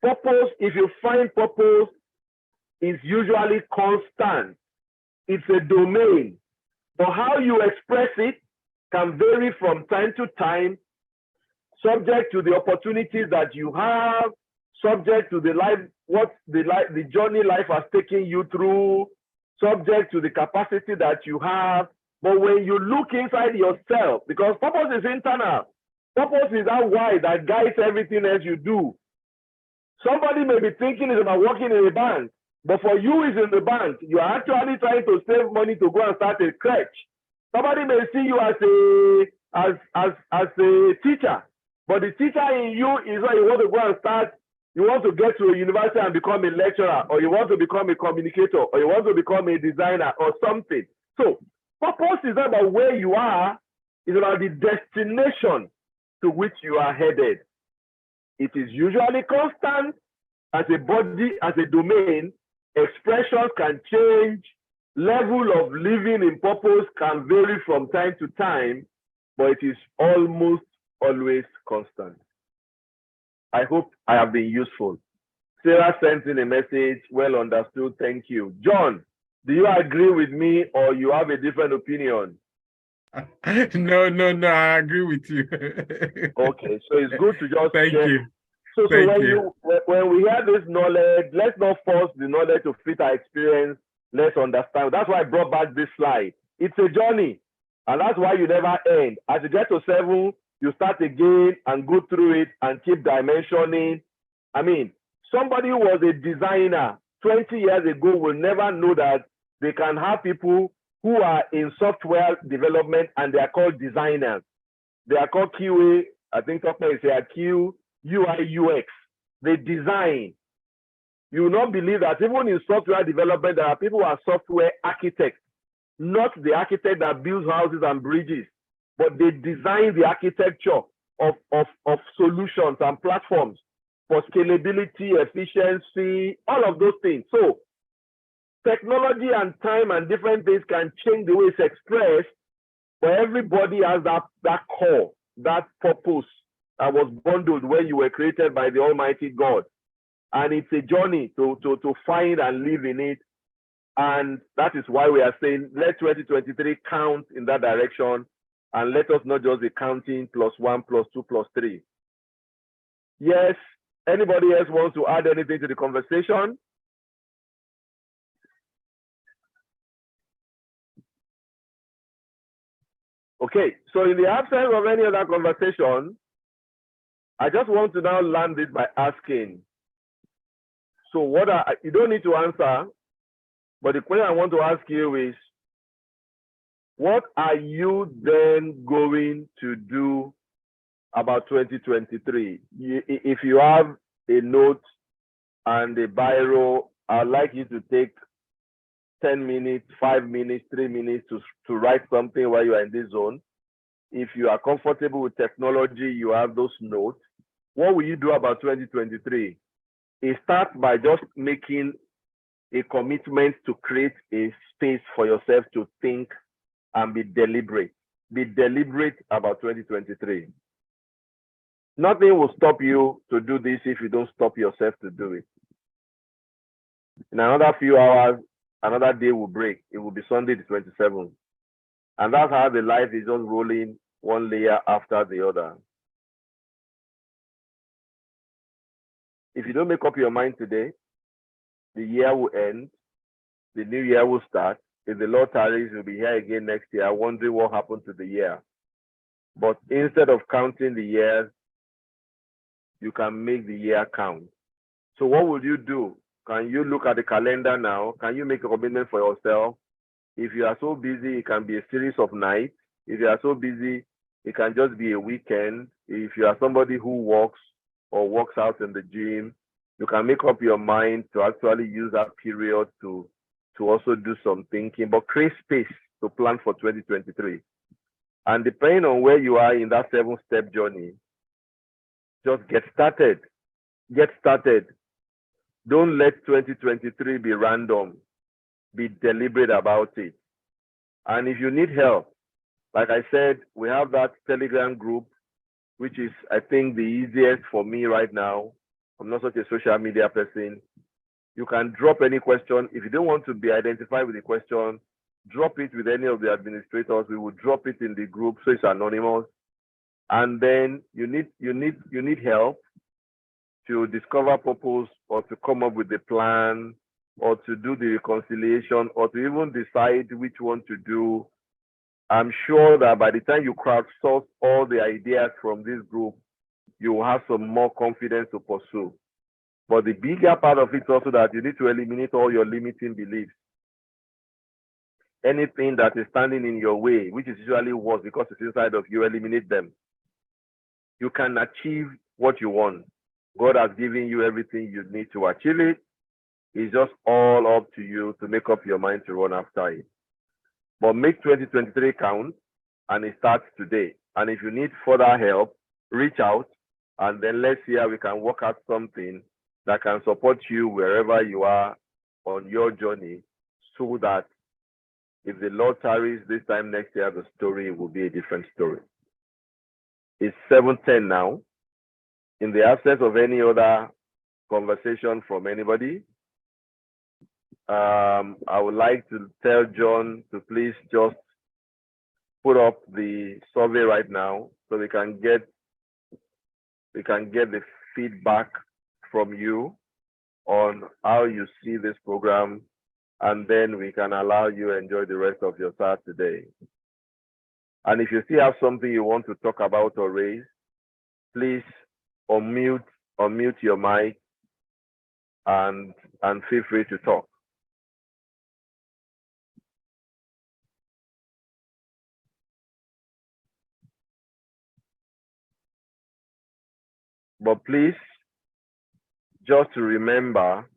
Purpose, if you find purpose, is usually constant. It's a domain. But how you express it can vary from time to time, subject to the opportunities that you have, subject to the life, the journey life has taken you through, subject to the capacity that you have. But when you look inside yourself, because purpose is internal, purpose is that why that guides everything else you do. Somebody may be thinking it's about working in a bank, but for you is in the bank. You are actually trying to save money to go and start a crèche. Somebody may see you as a teacher, but the teacher in you is that you want to go and start. You want to get to a university and become a lecturer, or you want to become a communicator, or you want to become a designer or something. So purpose is not about where you are, it's about the destination to which you are headed. It is usually constant as a body, as a domain. Expressions can change. Level of living in purpose can vary from time to time, but it is almost always constant. I hope I have been useful. Sarah sent in a message, well understood, thank you. John, do you agree with me or you have a different opinion? No, I agree with you. Okay, so it's good to just Thank share. you. So Thank you. when we hear this knowledge, let's not force the knowledge to fit our experience. Let's understand. That's why I brought back this slide. It's a journey, and that's why you never end. As you get to 7, you start again and go through it and keep dimensioning. I mean, somebody who was a designer 20 years ago will never know that they can have people who are in software development and they are called designers. They are called QA, I think tmak is here, Q, UI, UX. They design. You will not believe that even in software development, there are people who are software architects, not the architect that builds houses and bridges, but they design the architecture of solutions and platforms for scalability, efficiency, all of those things. So technology and time and different things can change the way it's expressed, but everybody has that core, that purpose that was bundled when you were created by the Almighty God. And it's a journey to find and live in it. And that is why we are saying, let 2023 count in that direction, and let us not just be counting +1, +2, +3. Yes, anybody else wants to add anything to the conversation? Okay, so in the absence of any other conversation, I just want to now land it by asking, so you don't need to answer, but the question I want to ask you is, what are you then going to do about 2023? If you have a note and a biro, I'd like you to take 10 minutes, 5 minutes, 3 minutes to write something while you are in this zone. If you are comfortable with technology, you have those notes. What will you do about 2023? It starts by just making a commitment to create a space for yourself to think and be deliberate. Be deliberate about 2023. Nothing will stop you to do this if you don't stop yourself to do it. In another few hours, another day will break. It will be Sunday the 27th. And that's how the life is just rolling one layer after the other. If you don't make up your mind today, the year will end, the new year will start. If the Lord tarries, you'll be here again next year, wondering what happened to the year. But instead of counting the years, you can make the year count. So what will you do? Can you look at the calendar now? Can you make a commitment for yourself? If you are so busy, it can be a series of nights. If you are so busy, it can just be a weekend. If you are somebody who walks or works out in the gym, you can make up your mind to actually use that period to also do some thinking, but create space to plan for 2023. And depending on where you are in that 7-step journey, just get started. Get started. Don't let 2023 be random. Be deliberate about it. And if you need help, like I said, we have that Telegram group, which is, I think, the easiest for me right now. I'm not such a social media person. You can drop any question. If you don't want to be identified with the question, drop it with any of the administrators. We will drop it in the group so it's anonymous. And then you need help to discover purpose, or to come up with a plan, or to do the reconciliation, or to even decide which one to do. I'm sure that by the time you crowdsource all the ideas from this group, you will have some more confidence to pursue. But the bigger part of it is also that you need to eliminate all your limiting beliefs. Anything that is standing in your way, which is usually worse because it's inside of you, eliminate them. You can achieve what you want. God has given you everything you need to achieve it. It's just all up to you to make up your mind to run after it. But make 2023 count, and it starts today. And if you need further help, reach out, and then let's see how we can work out something that can support you wherever you are on your journey, so that if the Lord tarries this time next year, the story will be a different story. It's 7:10 now. In the absence of any other conversation from anybody, I would like to tell John to please just put up the survey right now, so we can get the feedback from you on how you see this program, and then we can allow you to enjoy the rest of your Saturday. And if you still have something you want to talk about or raise, please unmute your mic and feel free to talk. But please, just remember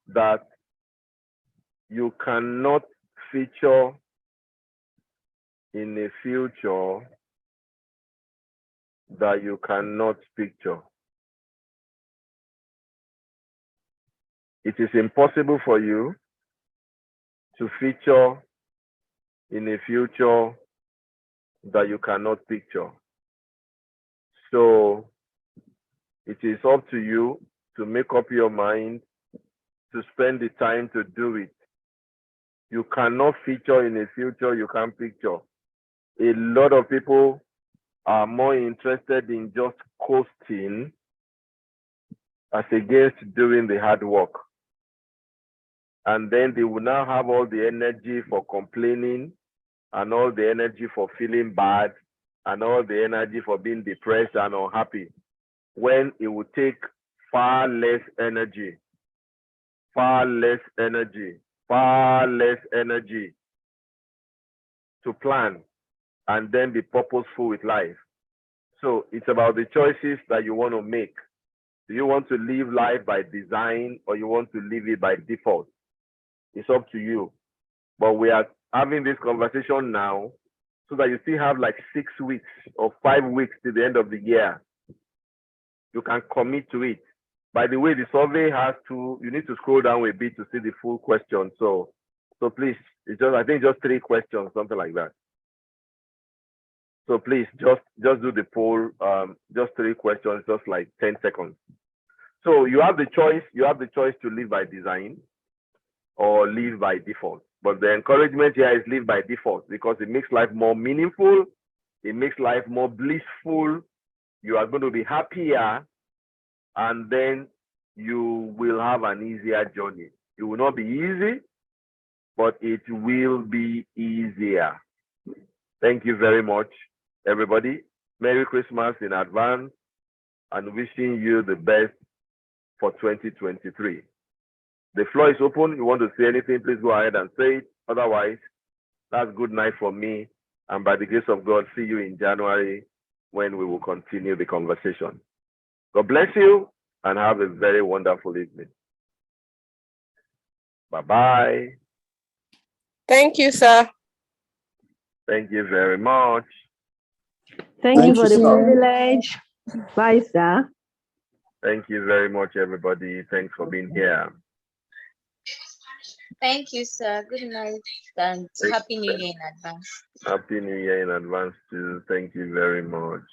that you cannot feature in a future that you cannot picture. it is impossible for you to feature in a future that you cannot picture. So it is up to you to make up your mind to spend the time to do it. You cannot feature in a future you can't picture. A lot of people are more interested in just coasting as against doing the hard work. And then they will now have all the energy for complaining and all the energy for feeling bad and all the energy for being depressed and unhappy, when it would take far less energy to plan and then be purposeful with life. So it's about the choices that you want to make. Do you want to live life by design or you want to live it by default? It's up to you. But we are having this conversation now so that you still have like 6 weeks or 5 weeks to the end of the year. You can commit to it. By the way, the survey has to, you need to scroll down a bit to see the full question. So please, it's just, I think just 3 questions, something like that. So please just do the poll, just 3 questions, just like 10 seconds. So you have the choice to live by design or live by default. But the encouragement here is live by default because it makes life more meaningful. It makes life more blissful. You are going to be happier, and then you will have an easier journey. It will not be easy, but it will be easier. Thank you very much, everybody. Merry Christmas in advance, and wishing you the best for 2023. The floor is open. If you want to say anything, please go ahead and say it. Otherwise, that's good night from me. And by the grace of God, see you in January when we will continue the conversation. God bless you and have a very wonderful evening. Bye-bye. Thank you, sir. Thank you very much. Thank you for the sir. privilege. Bye, sir. Thank you very much, everybody. Thanks for being here. Thank you, sir. Good night and Happy New Year in advance. Happy New Year in advance, too. Thank you very much.